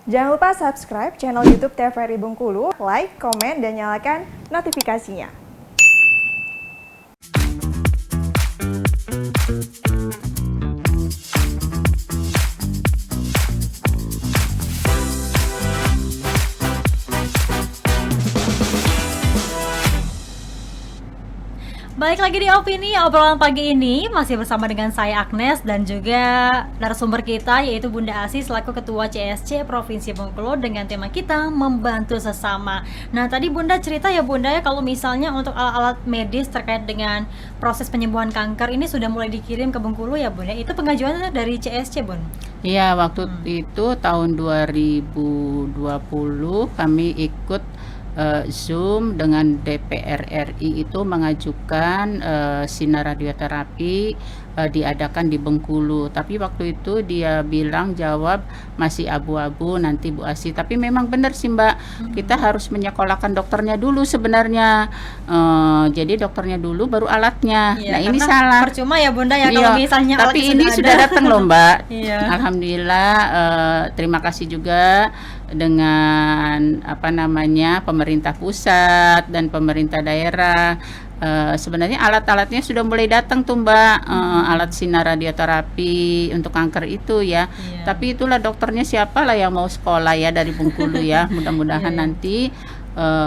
Jangan lupa subscribe channel YouTube TVRI Bengkulu, like, komen, dan nyalakan notifikasinya. Balik lagi di Opini, obrolan pagi ini masih bersama dengan saya Agnes dan juga narasumber kita yaitu Bunda Asih selaku Ketua CSC Provinsi Bengkulu dengan tema kita membantu sesama. Nah tadi Bunda cerita ya Bunda ya kalau misalnya untuk alat-alat medis terkait dengan proses penyembuhan kanker ini sudah mulai dikirim ke Bengkulu ya Bunda. Itu pengajuannya dari CSC Bun? Iya waktu itu tahun 2020 kami ikut Zoom dengan DPR RI itu mengajukan sinar radioterapi diadakan di Bengkulu. Tapi waktu itu dia bilang jawab masih abu-abu nanti Bu Asih. Tapi memang benar sih Mbak, kita harus menyekolahkan dokternya dulu sebenarnya. Jadi dokternya dulu baru alatnya. Iya, nah ini salah. Percuma ya Bunda ya kalau misalnya tapi alatnya ini sudah datang loh Mbak. Iya. Alhamdulillah, terima kasih juga dengan pemerintah pusat dan pemerintah daerah. Sebenarnya alat-alatnya sudah mulai datang tuh Mbak, alat sinar radioterapi untuk kanker itu ya. Tapi itulah dokternya siapa lah yang mau sekolah ya dari Bengkulu ya. Mudah-mudahan nanti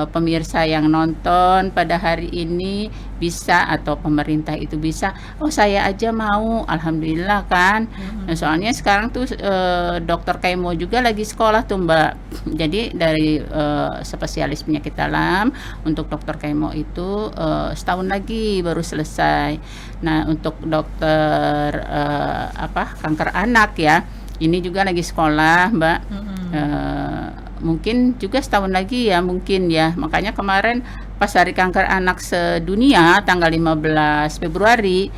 pemirsa yang nonton pada hari ini bisa, atau pemerintah itu bisa, oh saya aja mau, alhamdulillah kan. Nah, soalnya sekarang tuh dokter Kemo juga lagi sekolah tuh Mbak. Jadi dari spesialis penyakit dalam untuk dokter Kemo itu setahun lagi baru selesai. Nah untuk dokter kanker anak ya, ini juga lagi sekolah Mbak. Mungkin juga setahun lagi ya mungkin ya. Makanya kemarin pas hari kanker anak sedunia tanggal 15 Februari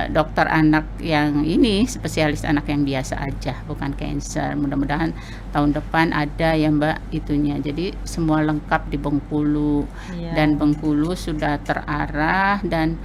dokter anak yang ini spesialis anak yang biasa aja bukan cancer. Mudah-mudahan tahun depan ada ya Mbak itunya. Jadi semua lengkap di Bengkulu. Dan Bengkulu sudah terarah dan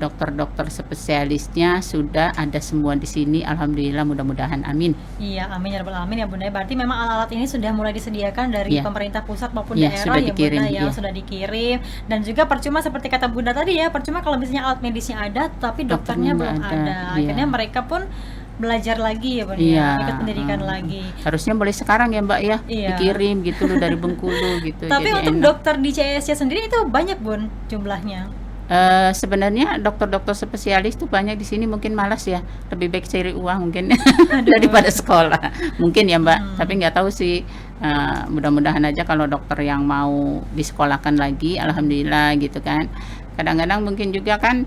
dokter-dokter spesialisnya sudah ada semua di sini, alhamdulillah, mudah-mudahan, amin. Iya, amin ya rabbal alamin ya Bunda. Berarti memang alat-alat ini sudah mulai disediakan dari pemerintah pusat maupun daerah sudah ya dikirim, Bunda ya, sudah dikirim. Dan juga percuma seperti kata Bunda tadi ya, percuma kalau misalnya alat medisnya ada tapi dokternya belum ada. Akhirnya mereka pun belajar lagi ya Bunda, ikut pendidikan lagi. Harusnya boleh sekarang ya Mbak ya, dikirim gitu loh dari Bengkulu gitu. Tapi jadi untuk enak. dokter di CSC sendiri itu banyak Bun jumlahnya. Sebenarnya dokter-dokter spesialis tuh banyak di sini, mungkin malas ya, lebih baik cari uang mungkin daripada sekolah mungkin ya Mbak. Tapi nggak tahu sih, mudah-mudahan aja kalau dokter yang mau disekolahkan lagi, alhamdulillah gitu kan. Kadang-kadang mungkin juga kan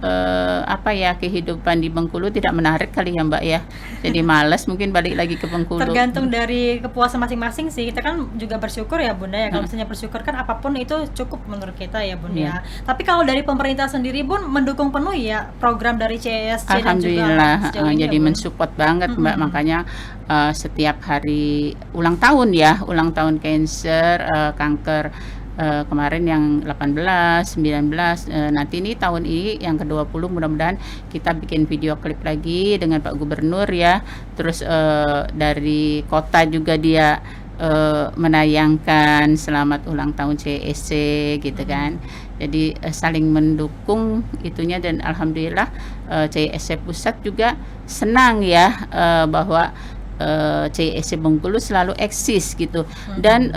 kehidupan di Bengkulu tidak menarik kali ya Mbak ya, jadi malas mungkin balik lagi ke Bengkulu. Tergantung dari kepuasan masing-masing sih. Kita kan juga bersyukur ya Bunda ya, kalau misalnya bersyukur kan apapun itu cukup menurut kita ya Bunda ya. Tapi kalau dari pemerintah sendiri Bun mendukung penuh ya program dari CSC dan juga alhamdulillah, jadi mensupport banget Mbak. Makanya setiap hari ulang tahun cancer, kanker, kemarin yang 18, 19, nanti ini tahun ini yang ke-20 mudah-mudahan kita bikin video klip lagi dengan Pak Gubernur ya. Terus dari kota juga dia menayangkan selamat ulang tahun CSC gitu kan. Jadi saling mendukung itunya, dan alhamdulillah CSC pusat juga senang ya bahwa CSC Bengkulu selalu eksis gitu. Dan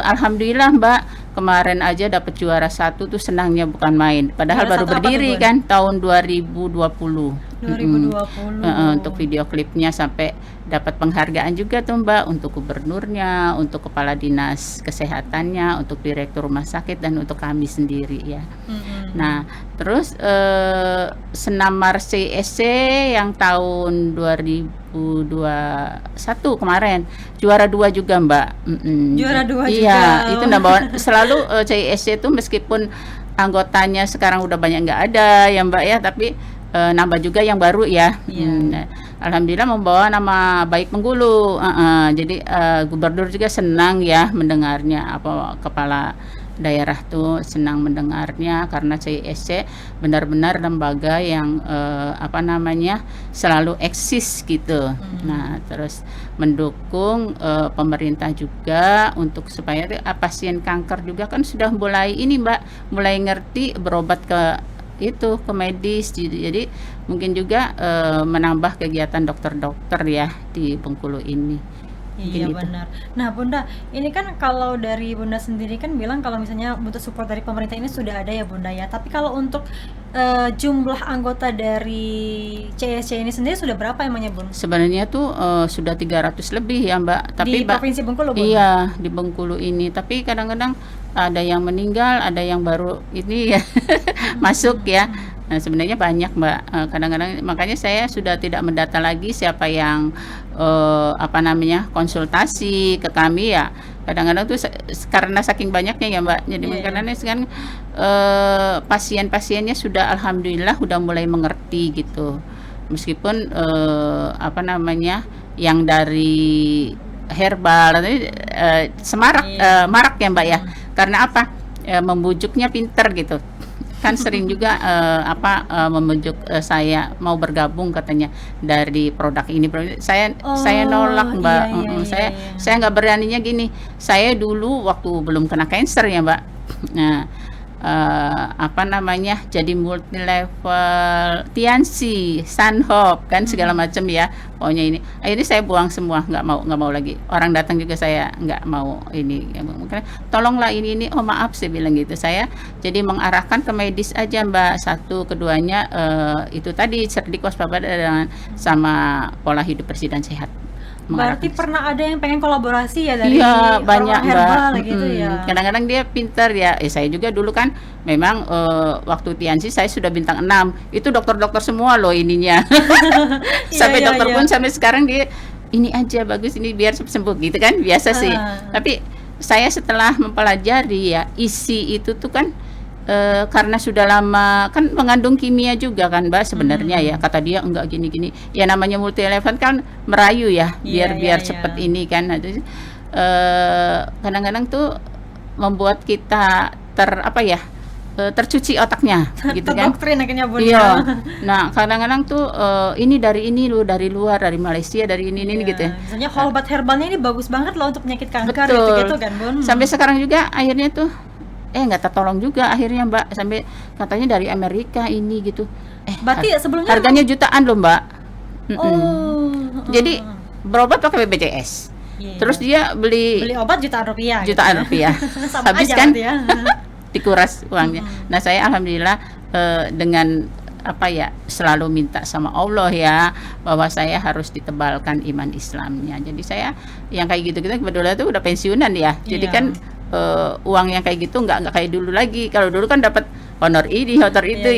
alhamdulillah Mbak, kemarin aja dapat juara 1 tuh senangnya bukan main. Padahal baru berdiri kan tahun 2020. Untuk video klipnya sampai dapat penghargaan juga tuh Mbak, untuk gubernurnya, untuk kepala dinas kesehatannya, untuk direktur rumah sakit, dan untuk kami sendiri ya. Nah terus senamar CSC yang tahun 2021 kemarin juara 2 juga Mbak. Juara 2 juga. Iya, itu nambah selalu CSC itu meskipun anggotanya sekarang udah banyak nggak ada ya Mbak ya, tapi nambah juga yang baru ya. Alhamdulillah membawa nama baik Bengkulu. Jadi gubernur juga senang ya mendengarnya, kepala daerah tuh senang mendengarnya karena CISC benar-benar lembaga yang apa namanya selalu eksis gitu. Nah, terus mendukung pemerintah juga untuk supaya pasien kanker juga kan sudah mulai ini Mbak, mulai ngerti berobat ke itu ke medis, jadi mungkin juga menambah kegiatan dokter-dokter ya di Bengkulu ini. Iya Mungkin gitu. benar. Nah Bunda, ini kan kalau dari Bunda sendiri kan bilang kalau misalnya butuh support dari pemerintah ini sudah ada ya Bunda ya. Tapi kalau untuk jumlah anggota dari CSC ini sendiri sudah berapa emangnya Bun? Sebenarnya tuh sudah 300 lebih ya Mbak, tapi Di Provinsi Bengkulu Bun? iya di Bengkulu ini, tapi kadang-kadang ada yang meninggal, ada yang baru ini ya masuk ya. Nah, sebenarnya banyak Mbak. Kadang-kadang makanya saya sudah tidak mendata lagi siapa yang apa namanya konsultasi ke kami ya. Kadang-kadang tuh karena saking banyaknya ya Mbak. Jadi Iya. karena kan pasien-pasiennya sudah alhamdulillah udah mulai mengerti gitu. Meskipun apa namanya yang dari herbal semarak marak ya Mbak ya. Karena apa? Membujuknya pinter gitu. Kan sering juga membujuk saya mau bergabung katanya dari produk ini. Saya nolak Mbak. Saya nggak beraninya gini. Saya dulu waktu belum kena cancer ya Mbak. Nah, apa namanya jadi multi level Tiansi, Sunhope kan segala macam ya pokoknya ini akhirnya saya buang semua, nggak mau lagi, orang datang juga saya nggak mau ini mungkin tolonglah ini oh maaf saya bilang gitu, saya jadi mengarahkan ke medis aja Mbak. Satu keduanya itu tadi cerdik waspada dengan sama pola hidup bersih dan sehat. Berarti pernah ada yang pengen kolaborasi ya dari iya, banyak herbal Mbak. gitu ya. Kadang-kadang dia pintar ya. Saya juga dulu kan memang waktu Tiansi saya sudah bintang 6. Itu dokter-dokter semua loh ininya. Sampai dokter pun sampai sekarang dia ini aja bagus ini biar sembuh gitu kan. Biasa sih. Tapi saya setelah mempelajari ya isi itu tuh kan karena sudah lama kan mengandung kimia juga kan Mbak sebenarnya ya, kata dia enggak gini-gini ya, namanya multi eleven kan merayu ya biar cepet ini kan. Kadang-kadang tuh membuat kita tercuci otaknya gitu kan. Doktrin akhirnya Bun. Iya. Nah, kadang-kadang tuh ini dari ini loh, dari luar, dari Malaysia, dari ini gitu ya. Misalnya obat herbalnya ini bagus banget loh untuk penyakit kanker gitu kan Bun. Sampai sekarang juga akhirnya tuh nggak tertolong juga akhirnya Mbak, sampai katanya dari Amerika ini gitu. Berarti sebelumnya harganya jutaan loh Mbak. Jadi berobat pakai BPJS. Terus dia beli obat jutaan rupiah. Sama habis aja kan ya. dikuras uangnya. Nah, saya alhamdulillah dengan selalu minta sama Allah ya bahwa saya harus ditebalkan iman Islamnya. Jadi saya yang kayak gitu kebetulan tuh udah pensiunan ya. Jadi kan uang yang kayak gitu nggak kayak dulu lagi. Kalau dulu kan dapat honor ini, honor itu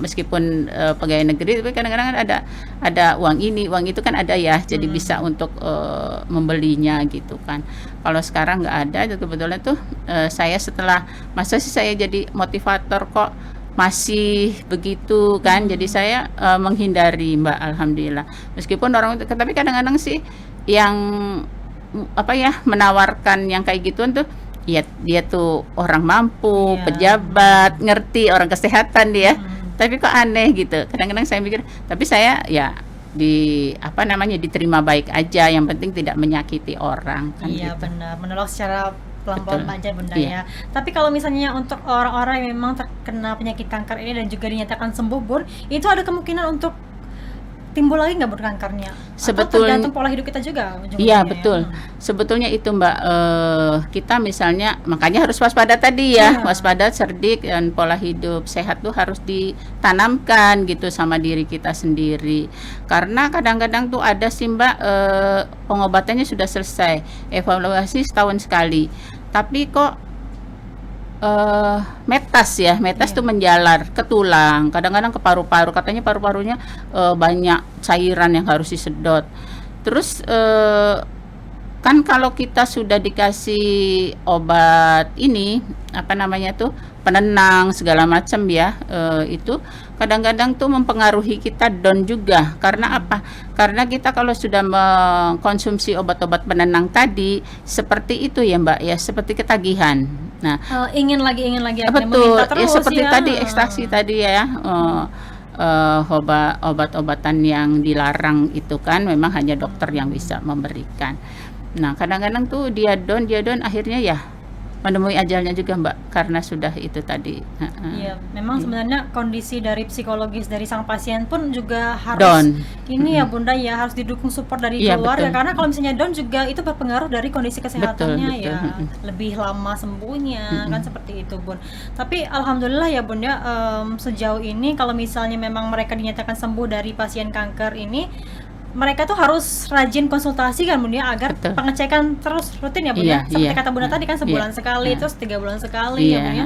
meskipun pegawai negeri, tapi kadang-kadang kan ada uang ini, uang itu kan ada ya. Jadi bisa untuk membelinya gitu kan. Kalau sekarang nggak ada, kebetulan tuh saya setelah masa sih saya jadi motivator kok masih begitu kan. Jadi saya menghindari Mbak, alhamdulillah. Meskipun orang, tapi kadang-kadang sih yang menawarkan yang kayak gituan tuh ya dia tuh orang mampu, pejabat, ngerti orang kesehatan dia. Tapi kok aneh gitu. Kadang-kadang saya mikir, tapi saya ya diterima baik aja, yang penting tidak menyakiti orang kan. Iya gitu. Benar, menolong secara pelan-pelan aja Bunda ya. Tapi kalau misalnya untuk orang-orang yang memang terkena penyakit kanker ini dan juga dinyatakan sembuh Bun, itu ada kemungkinan untuk timbul lagi nggak Bun kankernya? Sebetulnya tergantung pola hidup kita juga. Iya betul. Sebetulnya itu Mbak, kita misalnya makanya harus waspada tadi ya, waspada, cerdik, dan pola hidup sehat tuh harus ditanamkan gitu sama diri kita sendiri. Karena kadang-kadang tuh ada sih Mbak, pengobatannya sudah selesai, evaluasi setahun sekali, tapi kok metas tuh menjalar ke tulang, kadang-kadang ke paru-paru, katanya paru-parunya banyak cairan yang harus disedot. Terus kan kalau kita sudah dikasih obat ini penenang segala macam ya, itu kadang-kadang tuh mempengaruhi kita down juga. Karena apa? Karena kita kalau sudah mengkonsumsi obat-obat penenang tadi seperti itu ya Mbak ya, seperti ketagihan. Nah, Ingin lagi betul, meminta ya terus seperti ya. tadi ekstasi tadi ya, obat-obatan yang dilarang itu kan memang hanya dokter yang bisa memberikan. Nah, kadang-kadang tuh dia down akhirnya ya menemui ajalnya juga Mbak, karena sudah itu tadi. Iya, memang sebenarnya kondisi dari psikologis dari sang pasien pun juga harus Down. ini ya Bunda ya, harus didukung support dari Iya, keluarga, betul. karena kalau misalnya down juga itu berpengaruh dari kondisi kesehatannya Betul, ya, lebih lama sembuhnya kan seperti itu Bun. Tapi alhamdulillah ya Bun ya, sejauh ini kalau misalnya memang mereka dinyatakan sembuh dari pasien kanker ini, mereka tuh harus rajin konsultasi kan Bun ya, agar Betul. pengecekan terus rutin ya Bun Iya, ya. Seperti iya. kata Bunda tadi kan sebulan Iya. sekali, terus 3 bulan sekali Iya, ya Bun ya.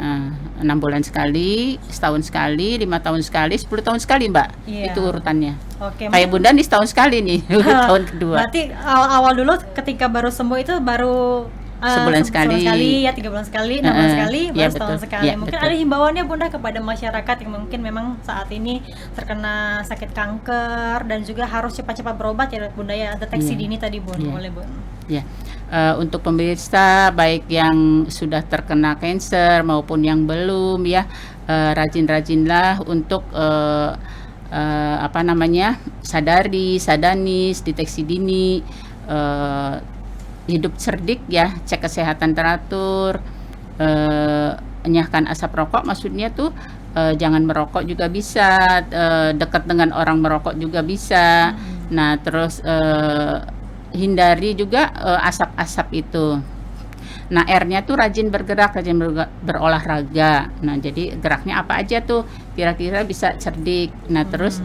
6 bulan sekali, setahun sekali, 5 tahun sekali, 10 tahun sekali Mbak. Iya. Itu urutannya. Oke. Kayak Bunda nih setahun sekali nih, tahun kedua. Berarti awal dulu ketika baru sembuh itu baru Sebulan sekali. ya 3 bulan sekali, 6 bulan sekali, Iya, baru setahun betul. sekali. Iya, Mungkin betul. ada himbauannya Bunda kepada masyarakat yang mungkin memang saat ini terkena sakit kanker dan juga harus cepat-cepat berobat ya Bunda ya, deteksi Iya. dini tadi Bun, Iya. boleh Bun. Ya, untuk pemirsa baik yang sudah terkena kanker maupun yang belum ya, rajin-rajinlah untuk sadanis, deteksi dini, hidup cerdik ya, cek kesehatan teratur, enyahkan asap rokok, maksudnya tuh jangan merokok juga bisa, dekat dengan orang merokok juga bisa. Nah, terus hindari juga asap-asap itu. Nah, R-nya tuh rajin bergerak, rajin berolahraga. Nah, jadi geraknya apa aja tuh kira-kira bisa cerdik. Nah, terus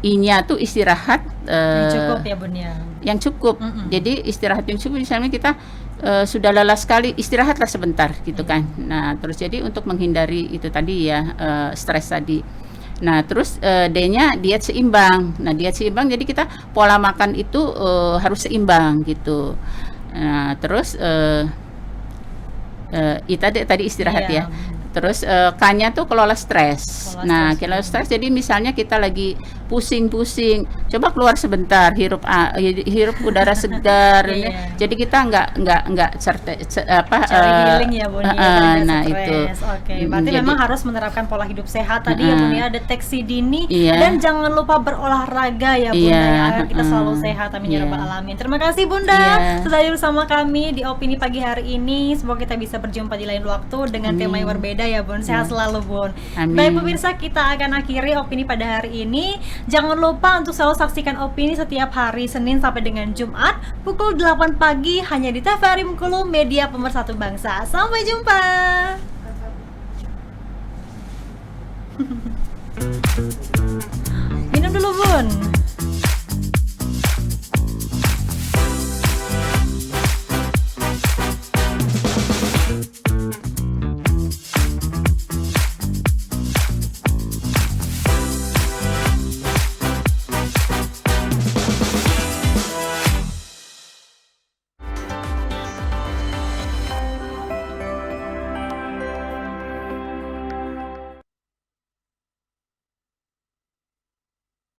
I-nya tuh istirahat Yang cukup ya Bun ya. yang cukup. Jadi istirahat yang cukup, misalnya kita sudah lelah sekali, istirahatlah sebentar gitu kan. Nah, terus jadi untuk menghindari itu tadi ya, stres tadi. Nah, terus D-nya diet seimbang. Nah, diet seimbang jadi kita pola makan itu harus seimbang gitu. Nah, terus tadi istirahat Iya. ya. Terus K-nya tuh kelola stres. Kelola Nah, stres. kelola stres jadi misalnya kita lagi pusing-pusing, coba keluar sebentar, hirup udara segar. Iya. Jadi kita nggak Cari healing ya Bun ya, biar nggak nah stres. itu. Oke, berarti Jadi- memang harus menerapkan pola hidup sehat tadi ya Bun ya, deteksi dini Iya. dan jangan lupa berolahraga ya Bunda Iya, ya, agar kita selalu sehat, amin ya iya. rabbal alamin. Terima kasih Bunda Iya. sudah hadir bersama kami di opini pagi hari ini. Semoga kita bisa berjumpa di lain waktu dengan tema yang berbeda ya Bun. Sehat selalu Bun. Amin. Baik pemirsa, kita akan akhiri opini pada hari ini. Jangan lupa untuk selalu saksikan opini setiap hari Senin sampai dengan Jumat pukul 8 pagi hanya di TVRI Bengkulu, media pemersatu bangsa. Sampai jumpa. Minum dulu Bun.